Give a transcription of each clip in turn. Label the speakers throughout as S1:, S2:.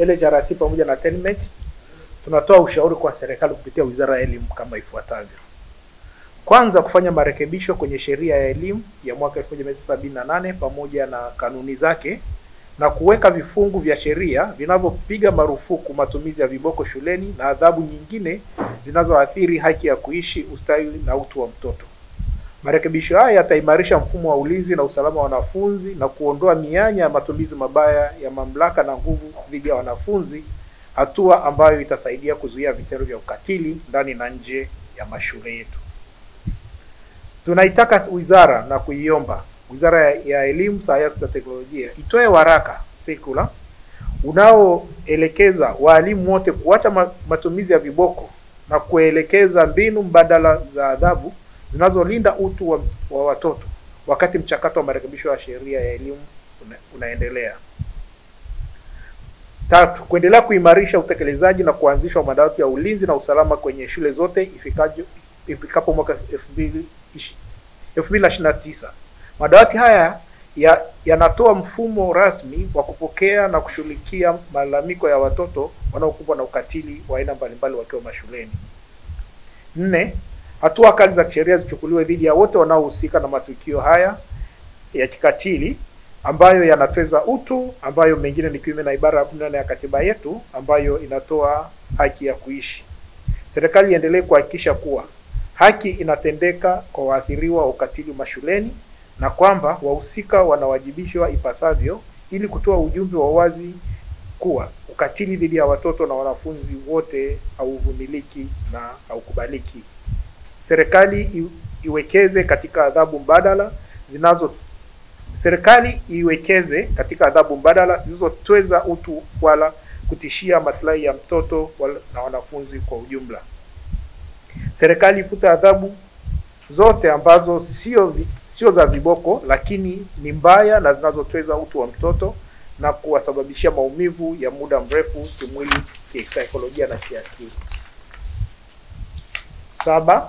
S1: LHRC pamoja na TENMET tunatoa ushauri kwa serikali kupitia Wizara ya Elimu kama ifuatavyo. Kwanza, kufanya marekebisho kwenye sheria ya elimu ya mwaka 1978 pamoja na kanuni zake na kuweka vifungu vya sheria vinavyopiga marufuku matumizi ya viboko shuleni na adhabu nyingine zinazoathiri haki ya kuishi, ustawi na utu wa mtoto. Marekebisho haya yataimarisha mfumo wa ulinzi na usalama wa wanafunzi na kuondoa mianya ya matumizi mabaya ya mamlaka na nguvu dhidi ya wanafunzi, hatua ambayo itasaidia kuzuia vitendo vya ukatili ndani na nje ya mashule yetu. Tunaitaka wizara na kuiomba Wizara ya Elimu, Sayansi na Teknolojia itoe waraka circular unaoelekeza walimu wote kuacha matumizi ya viboko na kuelekeza mbinu mbadala za adhabu zinazolinda utu wa watoto wakati mchakato wa marekebisho ya sheria ya elimu unaendelea. 3, kuendelea kuimarisha utekelezaji na kuanzishwa madawati ya ulinzi na usalama kwenye shule zote ifikapo mwaka 2029. Madawati haya yanatoa mfumo rasmi wa kupokea na kushughulikia malalamiko ya watoto wanaokumbwa na ukatili wa aina mbalimbali wakiwa mashuleni. 4, hatua kali za kisheria zichukuliwe dhidi ya wote wanaohusika na matukio haya ya kikatili ambayo yanatweza utu, ambayo mengine ni kinyume na ibara ya 14 ya katiba yetu ambayo inatoa haki ya kuishi. Serikali iendelee kuhakikisha kuwa haki inatendeka kwa waathiriwa wa ukatili mashuleni na kwamba wahusika wanawajibishwa ipasavyo ili kutoa ujumbe wa wazi kuwa ukatili dhidi ya watoto na wanafunzi wote hauvumiliki na haukubaliki. Serikali iwekeze katika adhabu mbadala zisizotweza utu wala kutishia maslahi ya mtoto na wanafunzi kwa ujumla. Serikali ifute adhabu zote ambazo sio za viboko lakini ni mbaya na zinazotweza utu wa mtoto na kuwasababishia maumivu ya muda mrefu kimwili, kisaikolojia na kiakili. 7,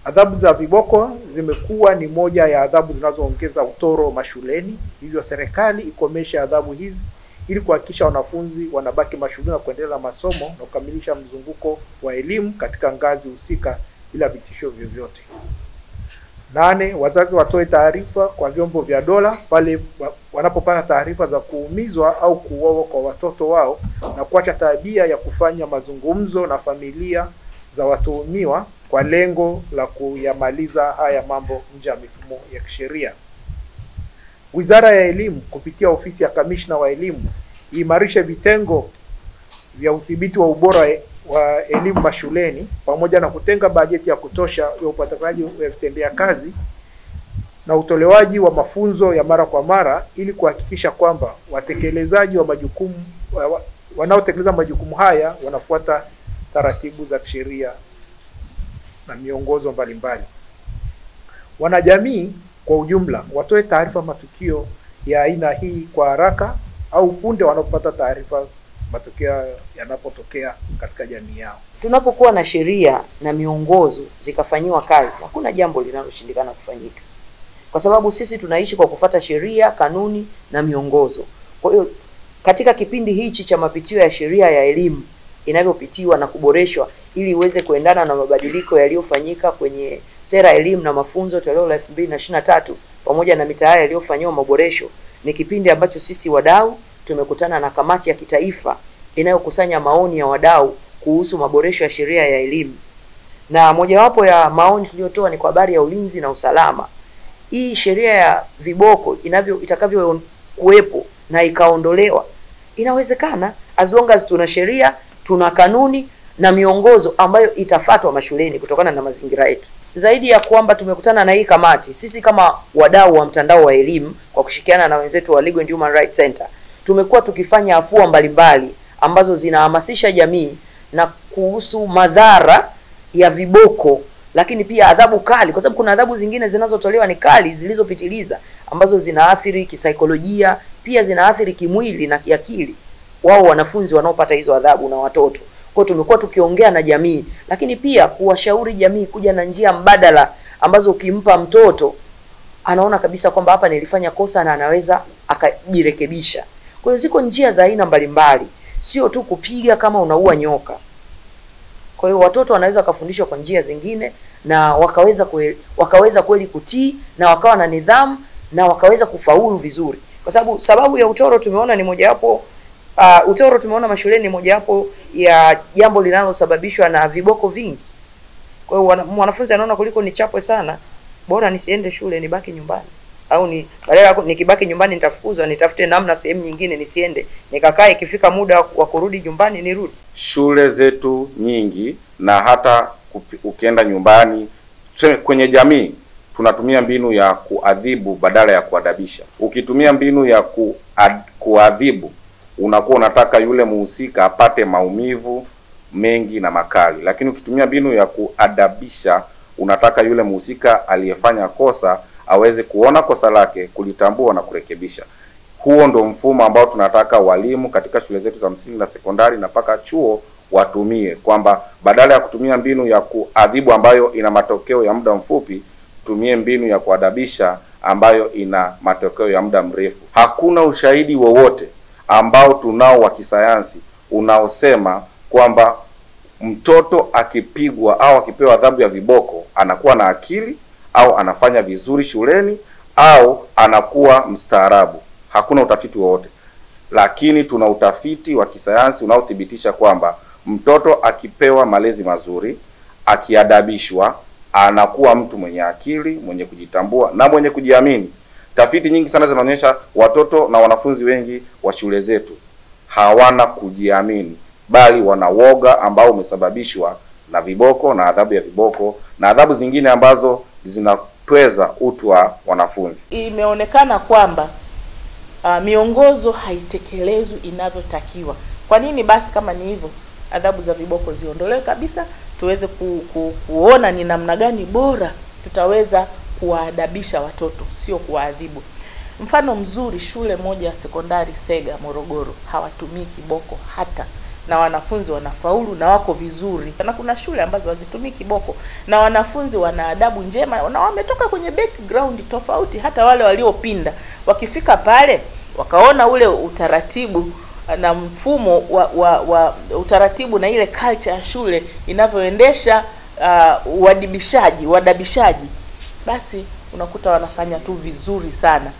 S1: adhabu za viboko zimekuwa ni moja ya adhabu zinazoongeza utoro mashuleni, hivyo serikali ikomesha adhabu hizi ili kuhakikisha wanafunzi wanabaki mashuleni na kuendelea na masomo na kukamilisha mzunguko wa elimu katika ngazi husika bila vitisho vyovyote. 8, wazazi watoe taarifa kwa vyombo vya dola pale wanapopata taarifa za kuumizwa au kuuawa kwa watoto wao na kuacha tabia ya kufanya mazungumzo na familia za watuhumiwa kwa lengo la kuyamaliza haya mambo nje ya mifumo ya kisheria. Wizara ya Elimu kupitia ofisi ya Kamishna wa Elimu iimarishe vitengo vya udhibiti wa ubora wa elimu mashuleni pamoja na kutenga bajeti ya kutosha ya upatikanaji wa vitendea kazi na utolewaji wa mafunzo ya mara kwa mara ili kuhakikisha kwamba wanaotekeleza majukumu haya wanafuata taratibu za kisheria na miongozo mbalimbali. Wanajamii kwa ujumla watoe taarifa matukio ya aina hii kwa haraka au punde wanapopata taarifa matukio yanapotokea katika jamii yao.
S2: Tunapokuwa na sheria na miongozo zikafanyiwa kazi, hakuna jambo linaloshindikana kufanyika. Kwa sababu sisi tunaishi kwa kufuata sheria, kanuni na miongozo. Kwa hiyo katika kipindi hichi cha mapitio ya sheria ya elimu inavyopitiwa na kuboreshwa ili iweze kuendana na mabadiliko yaliyofanyika kwenye sera ya elimu na mafunzo toleo la 2023 pamoja na mitaala yaliyofanywa maboresho, ni kipindi ambacho sisi wadau tumekutana na kamati ya kitaifa inayokusanya maoni ya wadau kuhusu maboresho ya sheria ya elimu. Na mojawapo ya maoni tuliyotoa ni kwa habari ya ulinzi na usalama. Hii sheria ya viboko itakavyo kuwepo na ikaondolewa, inawezekana as long as tuna sheria, tuna kanuni na miongozo ambayo itafuatwa mashuleni kutokana na mazingira yetu. Zaidi ya kwamba tumekutana na hii kamati, sisi kama wadau wa mtandao wa elimu kwa kushirikiana na wenzetu wa Legal and Human Rights Center tumekuwa tukifanya afua mbalimbali ambazo zinahamasisha jamii na kuhusu madhara ya viboko, lakini pia adhabu kali, kwa sababu kuna adhabu zingine zinazotolewa ni kali zilizopitiliza ambazo zinaathiri kisaikolojia, pia zinaathiri kimwili na kiakili wao wanafunzi wanaopata hizo adhabu na watoto. Kwa tumekuwa tukiongea na jamii, lakini pia kuwashauri jamii kuja na njia mbadala ambazo ukimpa mtoto anaona kabisa kwamba hapa nilifanya kosa na anaweza akajirekebisha. Kwa hiyo ziko njia za aina mbalimbali. sio tu kupiga kama unaua nyoka. Kwa hiyo watoto wanaweza kufundishwa kwa njia zingine na wakaweza kweli kutii na wakawa na nidhamu na wakaweza kufaulu vizuri. Kwa sababu ya utoro tumeona ni mojawapo utoro tumeona mashuleni ni mojawapo ya jambo linalosababishwa na viboko vingi. Kwa hiyo mwanafunzi anaona kuliko nichapwe sana, bora nisiende shule nibaki nyumbani. Au badala nikibaki nyumbani nitafukuzwa, nitafute namna sehemu nyingine nisiende, nikakae ikifika muda wa kurudi nyumbani nirudi.
S3: Shule zetu nyingi na hata ukienda nyumbani, tuseme kwenye jamii, tunatumia mbinu ya kuadhibu badala ya kuadabisha. Ukitumia mbinu ya kuadhibu, unakuwa unataka yule muhusika apate maumivu mengi na makali. Lakini ukitumia mbinu ya kuadabisha, unataka yule muhusika aliyefanya kosa aweze kuona kosa lake, kulitambua na kurekebisha. Huo ndo mfumo ambao tunataka walimu katika shule zetu za msingi na sekondari na mpaka chuo watumie, kwamba badala ya kutumia mbinu ya kuadhibu ambayo ina matokeo ya muda mfupi, tumie mbinu ya kuadabisha ambayo ina matokeo ya muda mrefu. Hakuna ushahidi wowote ambao tunao wa kisayansi unaosema kwamba mtoto akipigwa au akipewa adhabu ya viboko anakuwa na akili au anafanya vizuri shuleni au anakuwa mstaarabu. Hakuna utafiti wowote. Lakini tuna utafiti wa kisayansi unaothibitisha kwamba mtoto akipewa malezi mazuri, akiadabishwa, anakuwa mtu mwenye akili, mwenye kujitambua na mwenye kujiamini. Tafiti nyingi sana zinaonyesha watoto na wanafunzi wengi wa shule zetu hawana kujiamini, bali wana woga ambao umesababishwa na viboko na adhabu ya viboko na adhabu zingine ambazo zinatweza utu wa wanafunzi.
S4: Imeonekana kwamba miongozo haitekelezwi inavyotakiwa. Kwa nini basi kama ni hivyo adhabu za viboko ziondolewe kabisa, tuweze kuona ni namna gani bora tutaweza kuwaadabisha watoto, sio kuwaadhibu. Mfano mzuri, shule moja ya sekondari Sega Morogoro hawatumii kiboko hata, na wanafunzi wanafaulu na wako vizuri. Na kuna shule ambazo hazitumii kiboko na wanafunzi wana adabu njema na wametoka kwenye background tofauti. Hata wale waliopinda wakifika pale wakaona ule utaratibu na mfumo wa utaratibu na ile culture ya shule inavyoendesha uadabishaji, basi unakuta wanafanya tu vizuri sana.